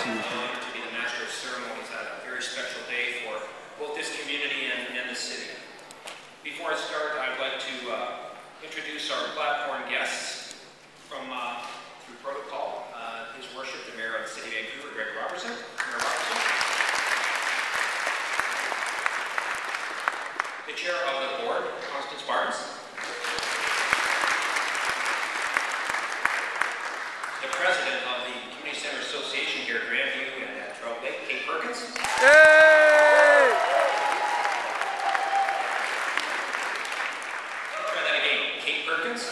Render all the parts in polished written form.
an honor to be the Master of Ceremonies at a very special day for both this community and the city. Before I start, I'd like to introduce our platform guests from through protocol. His Worship, the Mayor of the City of Vancouver, Greg Robertson. Mayor Robertson. The Chair of the Board, Constance Barnes. The President of the Community Center Association here at Grandview and at Trout Lake, Kate Perkins. Hey! Let's try that again. Kate Perkins.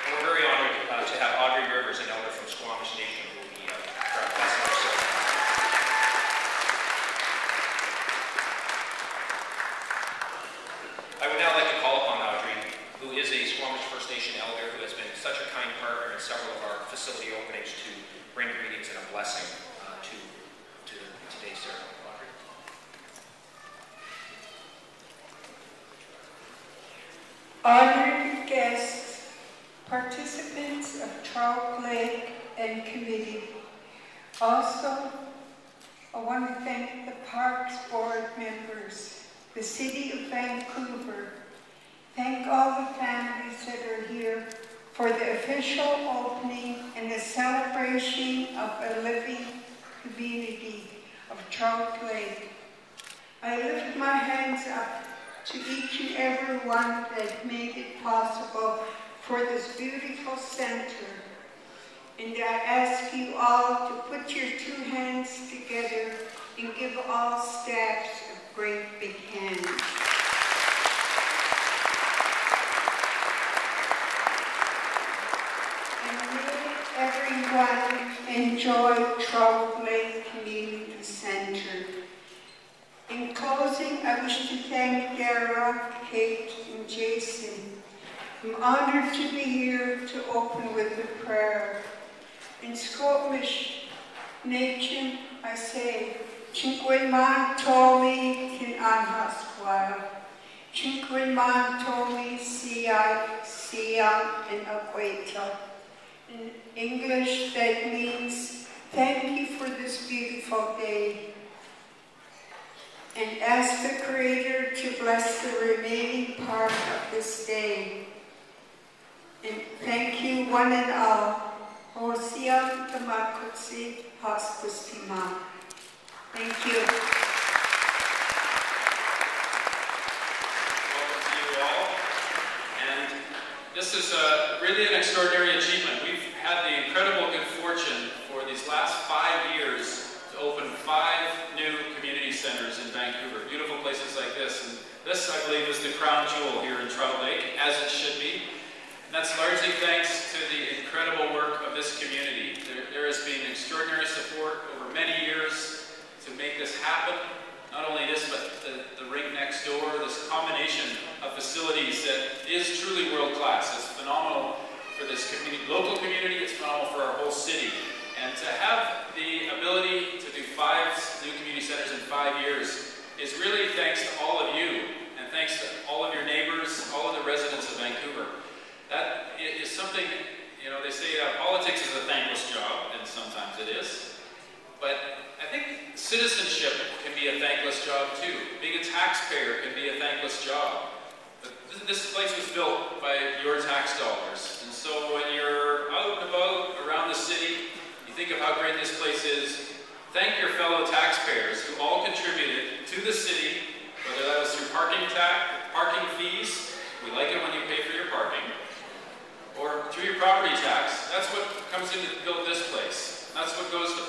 And we're very honored to have Audrey Rivers, an elder from Squamish Nation, who will be blessing our ceremony. I would now like to call upon Audrey, who is a Squamish First Nation elder who has been such a kind partner in several of our facility openings, to bring greetings and a blessing to today's ceremony. Audrey. Honored guests, participants of Trout Lake and committee. Also, I want to thank the Parks Board members, the City of Vancouver. Thank all the families that are here for the official opening and the celebration of a living community of Trout Lake. I lift my hands up to each and every one that made it possible for this beautiful center. And I ask you all to put your two hands together and give all staffs a great big hand. And may everyone enjoy Trout Lake Community Center. In closing, I wish to thank Dara, Kate, and Jason. I'm honored to be here to open with a prayer. In Squamish Nation, I say, Chinquinman Tomi Kin Anhasqual. Chinquinman Tomi Siam and Akweta. In English, that means, thank you for this beautiful day. And ask the Creator to bless the remaining part of this day. And thank you one and all. Hosiam Tamakutsi Hospustima. Thank you. Welcome to you all. And this is really an extraordinary achievement. We've had the incredible good fortune for these last 5 years to open 5 new community centers in Vancouver. Beautiful places like this. And this, I believe, is the crown jewel here in Trout Lake, as it should be. And that's largely thanks to the incredible work of this community. There has been extraordinary support over many years to make this happen. Not only this, but the rink next door, this combination of facilities that is truly world class. It's phenomenal for this local community, it's phenomenal for our whole city. And to have the ability to do 5 new community centers in 5 years is really thanks to all of you, and thanks to all of your neighbors, all of the residents of Vancouver. That is something, you know, they say politics is a thankless job, and sometimes it is. But I think citizenship can be a thankless job too. Being a taxpayer can be a thankless job. But this place was built by your tax dollars. And so when you're out and about around the city, you think of how great this place is. Thank your fellow taxpayers who all contributed to the city, whether that was through parking fees. We like it when you pay for your parking. Or through your property tax. That's what comes in to build this place. That's what goes to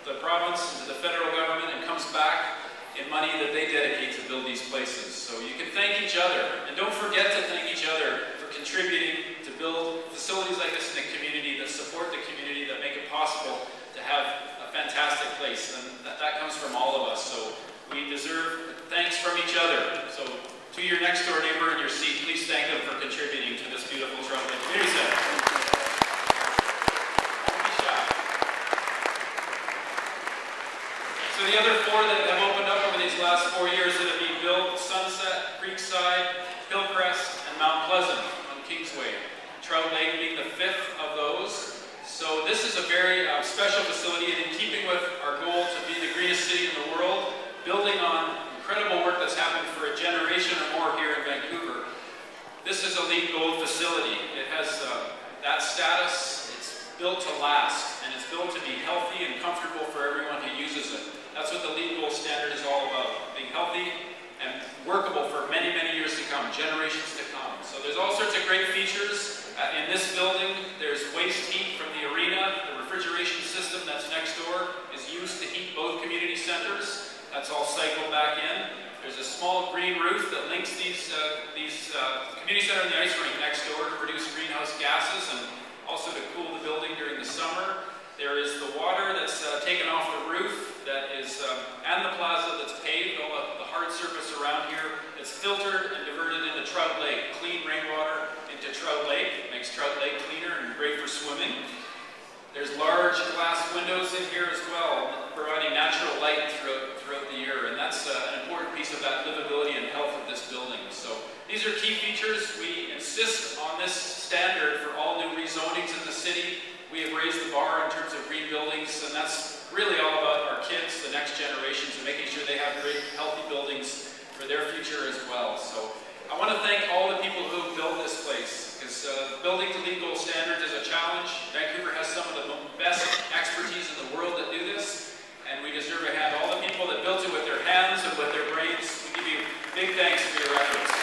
the province and to the federal government and comes back in money that they dedicate to build these places. So you can thank each other. And don't forget to thank each other for contributing to build facilities like this in the community, that support the community, that make it possible to have a fantastic place. And that comes from all of us. So we deserve thanks from each other. So to your next door neighbor in your seat, please thank them for contributing to this beautiful Trout Lake Community Center. So the other 4 that have opened up over these last 4 years that have been built, Sunset, Creekside, Hillcrest, and Mount Pleasant on Kingsway. Trout Lake being be the 5th of those. So this is a very special facility, and in keeping with our goal to be the greenest city in the world, building on incredible work that's happened for a generation or more here in Vancouver. This is a LEED Gold facility. It has that status. It's built to last, and it's built to be healthy and comfortable for everyone who uses it. That's what the LEED Gold standard is all about, being healthy and workable for many, many years to come, generations to come. So there's all sorts of great features. In this building, there's waste heat from the arena. The refrigeration system that's next door is used to heat both community centers. That's all cycled back in. There's a small green roof that links these community center and the ice rink next door to produce greenhouse gases and also to cool the building during the summer. There is the water that's taken off the roof that is, and the plaza that's paved, all the hard surface around here. It's filtered and diverted into Trout Lake, clean rainwater into Trout Lake. Makes Trout Lake cleaner and great for swimming. There's large glass windows in here as well, providing natural light throughout the year, and that's an important piece of that livability and health of this building. So these are key features. We insist on this standard for all new rezonings in the city. We have raised the bar in terms of green buildings, and that's really all about our kids, the next generations, and making sure they have great, healthy buildings for their future as well. So I want to thank all the people who built this place, because building to LEED Gold standards is a challenge. Vancouver has some of the best expertise in the world that do this, and we deserve to have all the people that built it with their hands and with their brains. We give you big thanks for your efforts.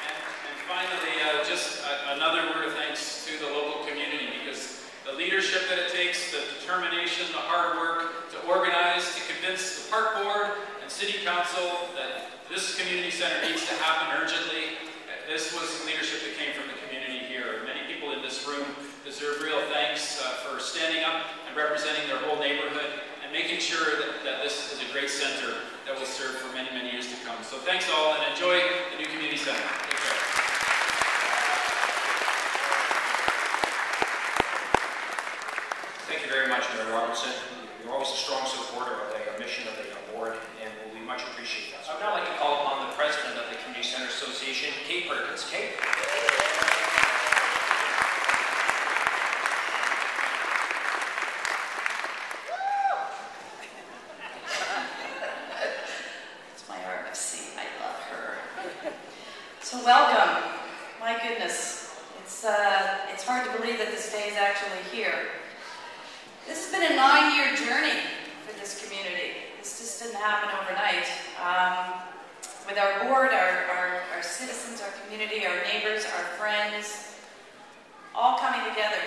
And finally, just another word of thanks to the local community, because the leadership that it takes, the determination, the hard work to organize, to convince the park board and city council that this community center needs to happen urgently. This was leadership that came from the community here. Many people in this room deserve real thanks for standing up and representing their whole neighborhood and making sure that this is a great center that will serve for many, many years to come. So thanks all, and enjoy the new community center. Take care. Thank you very much, Mayor Robertson. You're always a strong supporter of the mission of the board, and we much appreciate that. So I'd now like to call upon the president of the Community Center Association, Kate Perkins. Kate? It's my RFC. I love her. So welcome. My goodness, it's hard to believe that this day is actually here. This has been a 9-year journey for this community. This just didn't happen overnight. With our board, our citizens, our community, our neighbors, our friends, all coming together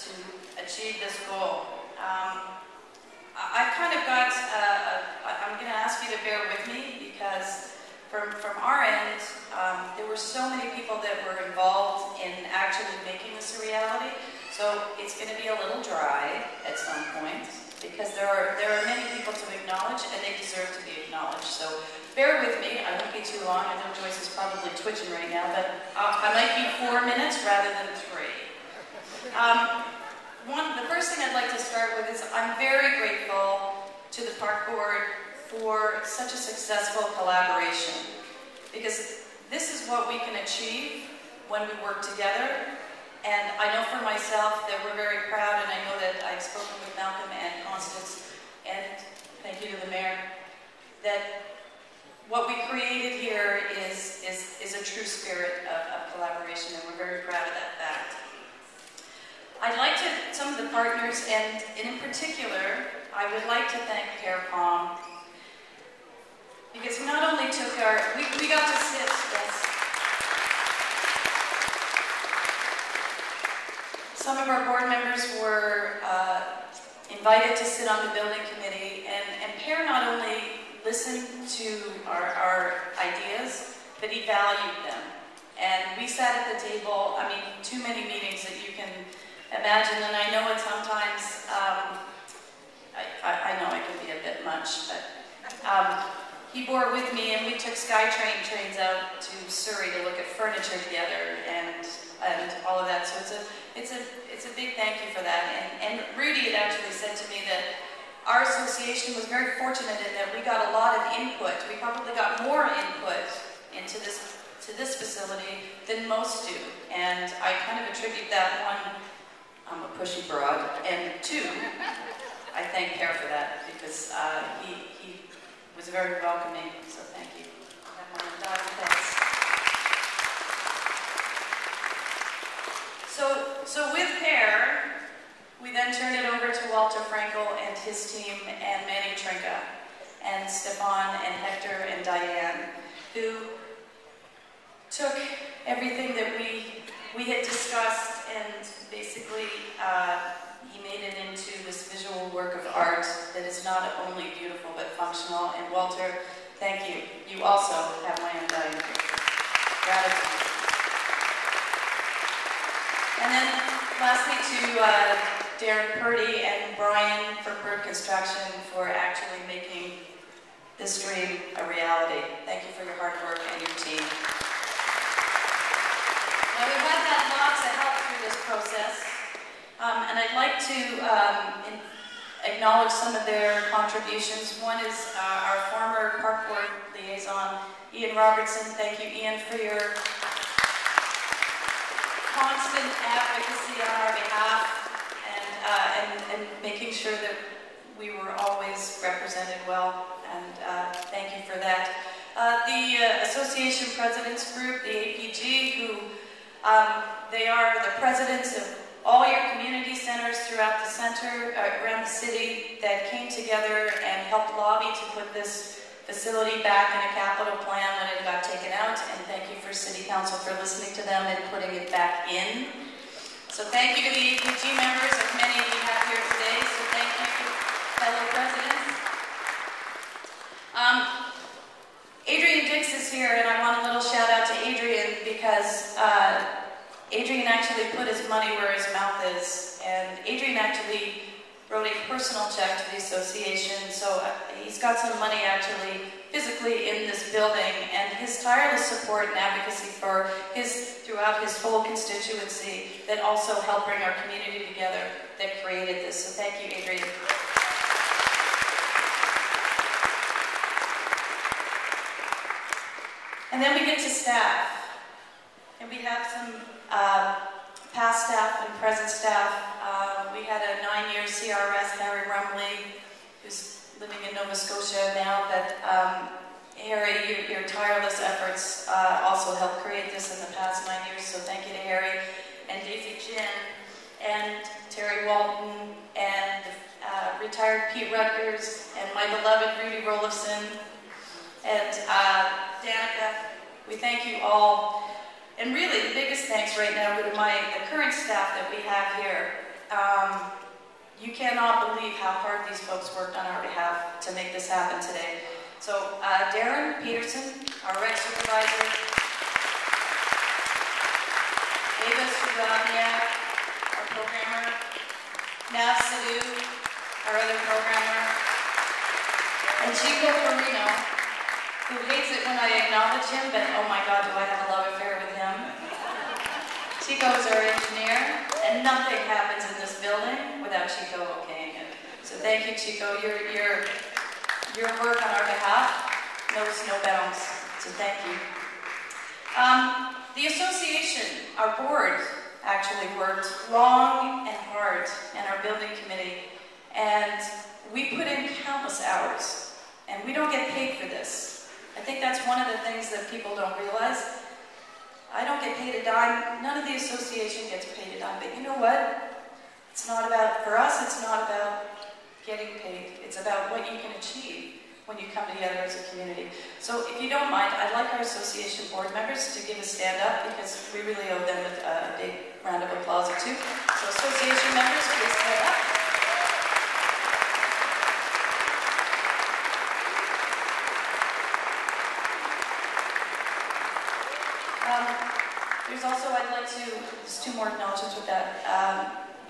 to achieve this goal. I've kind of got, I'm going to ask you to bear with me, because from our end, there were so many people that were involved in actually making this a reality. So it's going to be a little dry at some point, because there are many people to acknowledge, and they deserve to be acknowledged. So bear with me. I won't be too long. I know Joyce is probably twitching right now, but I might be 4 minutes rather than 3. The first thing I'd like to start with is I'm very grateful to the park board for such a successful collaboration, because this is what we can achieve when we work together. And I know for myself that we're very proud, and I know that I've spoken with Malcolm and Constance, and thank you to the mayor, that what we created here is a true spirit of collaboration, and we're very proud of that fact. I'd like to, some of the partners, and in particular, I would like to thank Pearcom, because we not only took we got to sit, yes. Some of our board members were invited to sit on the building committee, and Pear not only listened to our ideas, but he valued them. And we sat at the table, I mean, too many meetings that you can imagine, and I know it sometimes, I know it can be a bit much, but he bore with me, and we took SkyTrain trains out to Surrey to look at furniture together and all of that. So it's a big thank you for that. And Rudy had actually said to me that our association was very fortunate in that we got a lot of input. We probably got more input into this facility than most do. And I kind of attribute that, one, I'm a pushy broad, and two, I thank Per for that, because he was very welcoming, so thank you. I have my dog, thanks. So with Per, we then turned it over to Walter Frankel and his team, and Manny Trinka, and Stefan, and Hector, and Diane, who took everything that we had discussed, and basically he made it into this visual work of art that is not only beautiful but functional. And Walter, thank you. You also have my undying gratitude. And then lastly to Darren Purdy and Brian from Bird Construction for actually making this dream a reality. Thank you for your hard work and your team. Now we've had lots of help through this process, and I'd like to acknowledge some of their contributions. One is our former Park Board liaison, Ian Robertson. Thank you, Ian, for your constant advocacy on our behalf, and making sure that we were always represented well, and thank you for that. The Association Presidents Group, the APG, who they are the presidents of all your community centers throughout the center, around the city, that came together and helped lobby to put this facility back in a capital plan when it got taken out, and thank you for City Council for listening to them and putting it back in. So thank you to the APG members, as many of you have here today, so thank you, fellow presidents. Adrian Dix is here, and I want a little shout out to Adrian, because Adrian actually put his money where his mouth is, and Adrian actually wrote a personal check to the association, so he's got some money actually physically in this building, and his tireless support and advocacy for throughout his whole constituency that also helped bring our community together that created this. So thank you, Adrian. And then we get to staff, and we have some past staff and present staff. We had a 9-year CRS, Harry Rumley, who's living in Nova Scotia now, but Harry, your tireless efforts also helped create this in the past 9 years, so thank you to Harry, and Daisy Jin, and Terry Walton, and retired Pete Rutgers, and my beloved Rudy Rolifson, and Danica. We thank you all. And really, the biggest thanks right now to the current staff that we have here. You cannot believe how hard these folks worked on our behalf to make this happen today. So, Darren Peterson, our rec supervisor, Ava Sudaniak, our programmer, Nav Sidhu, our other programmer, and Chico Farino, who hates it when I acknowledge him, but oh my God, do I have a love affair with him. Chico is our engineer, and nothing happens in this building without Chico okaying it. So thank you, Chico. Your work on our behalf knows no bounds, so thank you. The association, our board, actually worked long and hard, and our building committee, and we put in countless hours, and we don't get paid for this. I think that's one of the things that people don't realize. I don't get paid a dime. None of the association gets paid a dime. But you know what? It's not about, for us, it's not about getting paid. It's about what you can achieve when you come together as a community. So if you don't mind, I'd like our association board members to give a stand up, because we really owe them a big round of applause or two. So association members, please stand up. There's also, there's two more acknowledgements with that.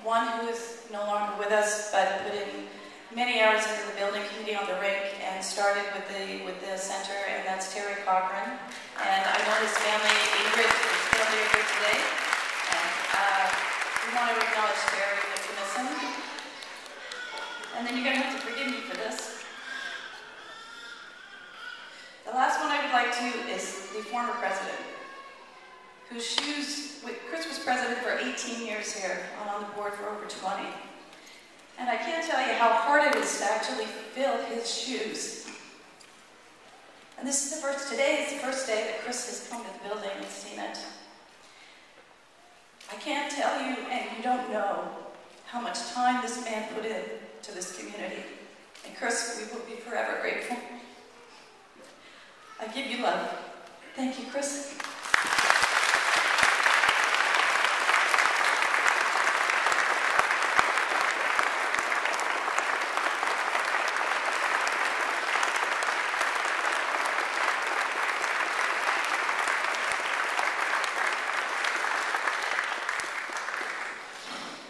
One who is no longer with us, but put in many hours into the building committee on the rink and started with the center, and that's Terry Cochran. And I know his family, Ingrid, is still here today. And we want to acknowledge Terry, if you miss him. And then you're going to have to forgive me for this. The last one I would like to is the president, whose shoes, Chris was president for 18 years here, and on the board for over 20. And I can't tell you how hard it is to actually fill his shoes. And this is today is the first day that Chris has come to the building and seen it. I can't tell you, and you don't know, how much time this man put in to this community. And Chris, we will be forever grateful. I give you love. Thank you, Chris.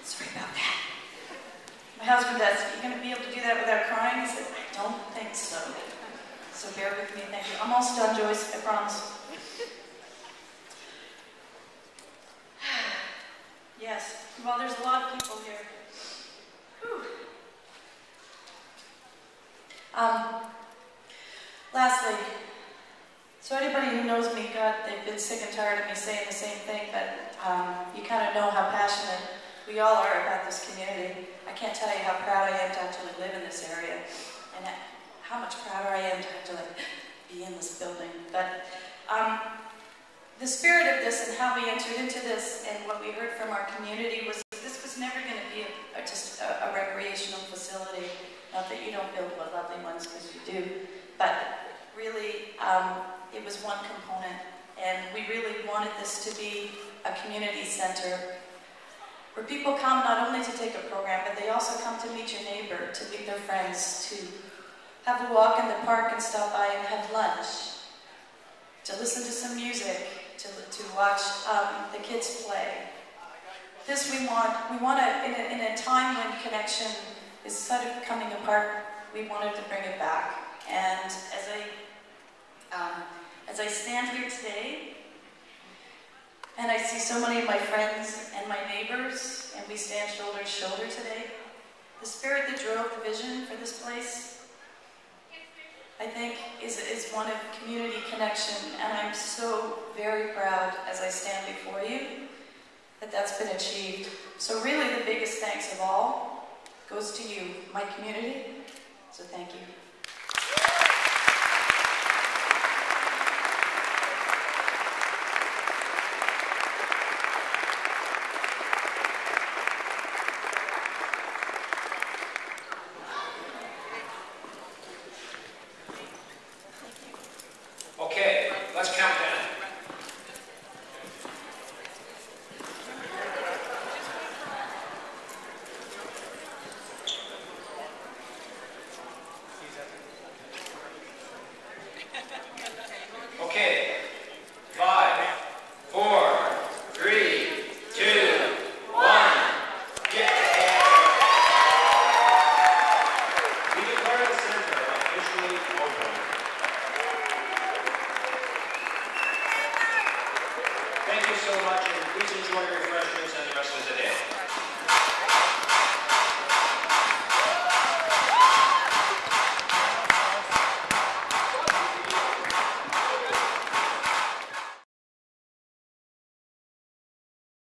Sorry about that. My husband asked, "Are you going to be able to do that without crying?" I said, "I don't think so. So bear with me, thank you." I'm almost done, Joyce, I promise. Yes, well, there's a lot of people here. Whew. Lastly, so anybody who knows me, God, they've been sick and tired of me saying the same thing, but you kind of know how passionate we all are about this community. I can't tell you how proud I am to actually live in this area, and how much prouder I am to actually be in this building. But the spirit of this and how we entered into this and what we heard from our community was that this was never going to be just a recreational facility. Not that you don't build lovely ones, because you do, but really it was one component, and we really wanted this to be a community center where people come not only to take a program, but they also come to meet your neighbor, to meet their friends, to have a walk in the park and stop by and have lunch, to listen to some music, to watch the kids play. This we want to, in a time when connection is sort of coming apart, we wanted to bring it back. And as I stand here today, and I see so many of my friends and my neighbors, and we stand shoulder to shoulder today, the spirit that drove the vision for this place, I think, is one of community connection, and I'm so very proud as I stand before you that that's been achieved. So really the biggest thanks of all goes to you, my community, so thank you. Okay, let's count down. Okay, 5, 4, 3, 2, 1. We declare the center officially open. Thank you so much, and please enjoy your refreshments and the rest of the day.